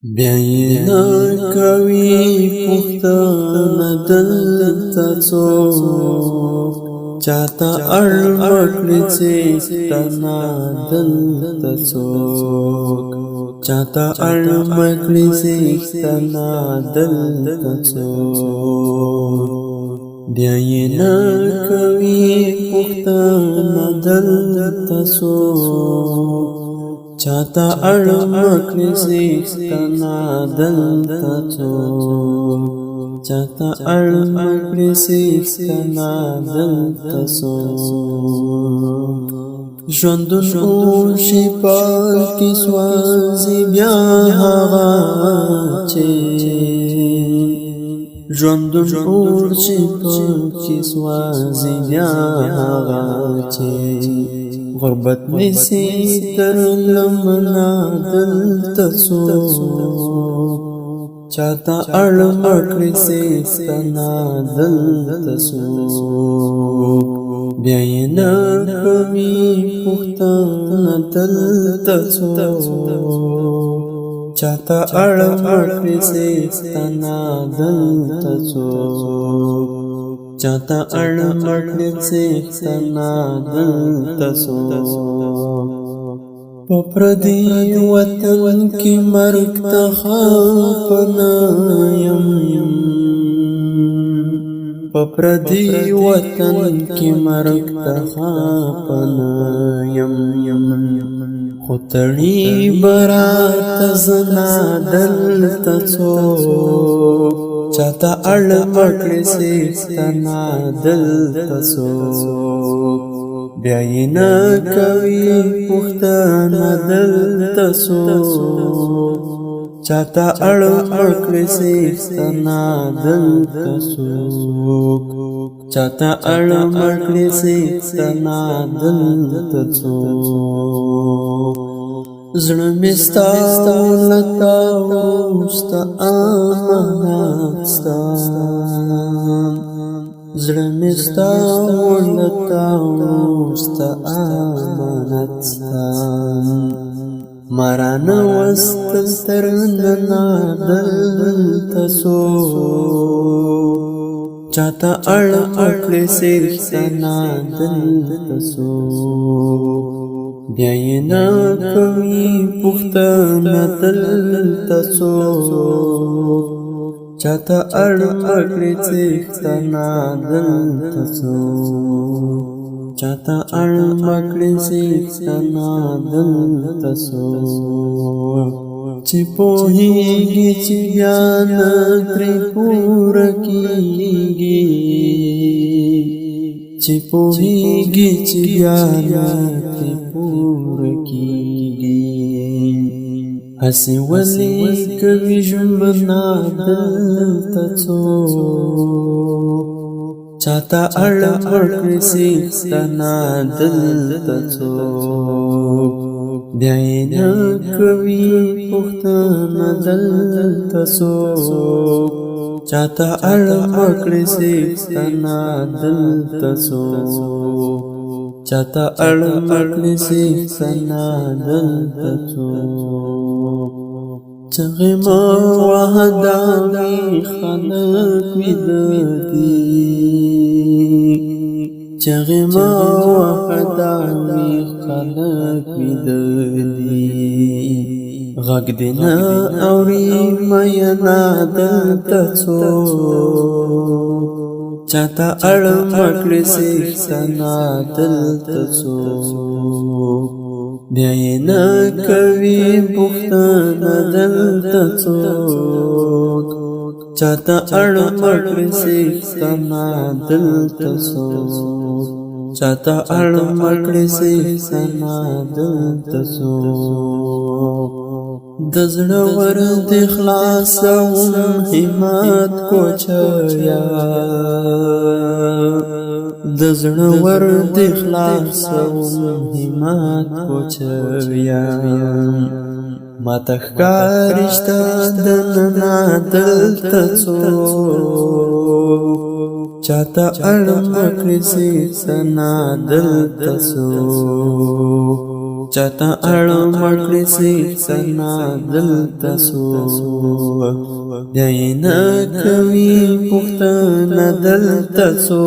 بیانا کوي پښتانه دلته څوک چاته اړ مکړي څښتنه دلته څوک چاته اړ مکړي څښتنه دلته څوک بیانا کوي پښتانه دلته څوک چاته اړ مکړي څښتنه دلته څوک چاته اړ مکړي څښتنه دلته څوک ژوندون اوشي پاکي سوځي بیا هغه چې ژوندون اوشي پاکي سوځي بیا هغه چې غربت نسی تر لمنا دلته څوک چاته اړ مکړي څښتنه دلته څوک بیانا کوي پښتانه دلته څوک چاته اړ مکړي څښتنه دلته څوک چاته اړ مکړي څښتنه دلته څوک په پردي وطن کې مرګ ته خپنه یم په پردي وطن کې مرګ ته خپنه یم خو تړي برات زنا دلته څوک چاته اړ مکړي څښتنه دلته څوک بیانا کوي پښتانه دلته څوک چاته اړ مکړي څښتنه دلته څوک چاته اړ مکړي څښتنه دلته څوک زړه مې ستا ولتا وستا امانت ستا زړه مې ستا ولتا وستا امانت ستا مارانه وستل تر ننه دلته څوک چاته اړ مکړي څښتنه دلته څوک بیانا کوي پښتانه دلته څوک چاته اړ مکړي څښتنه دلته څوک چاته اړ مکړي څښتنه دلته څوک چې پوهیږي چې بیا نه ترې پوره کېږي چې پوهیږي چې بیا نه ترې پوره کېږي هسې ولې کوي ژوندونه دلته څوک چاته اړ مکړي څښتنه دلته څوک بیانا کوي پښتانه دلته څوک چاته اړ مکړي څښتنه دلته څوک چاته اړ مکړي څښتنه دلته څوک چغې ما وحداني خلق ویده دي چغې ما وحداني خلق ویده دي غږ دې نه اوري مینا دلته څوک چاته اړ مکړي څښتنه دلته څوک بیانا کوي پښتانه دلته څوک چاته اړ مکړي څښتنه دلته څوک چاته اړ مکړي څښتنه دلته څوک د زړه ور د خلاصوم همت کوچیا د زړه ور د خلاصوم همت کوچیا ما تخکارشته د ننا دلته څوک چاته اړ مکړي څښتنه دلته څوک چاته اړ مکړې سي سنا دلته سو دینه کوي پښتنه دلته سو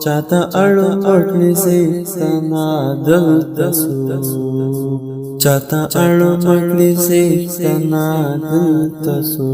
چاته اړ مکړې سي سنا دلته سو چاته اړ مکړې سي سنا دلته سو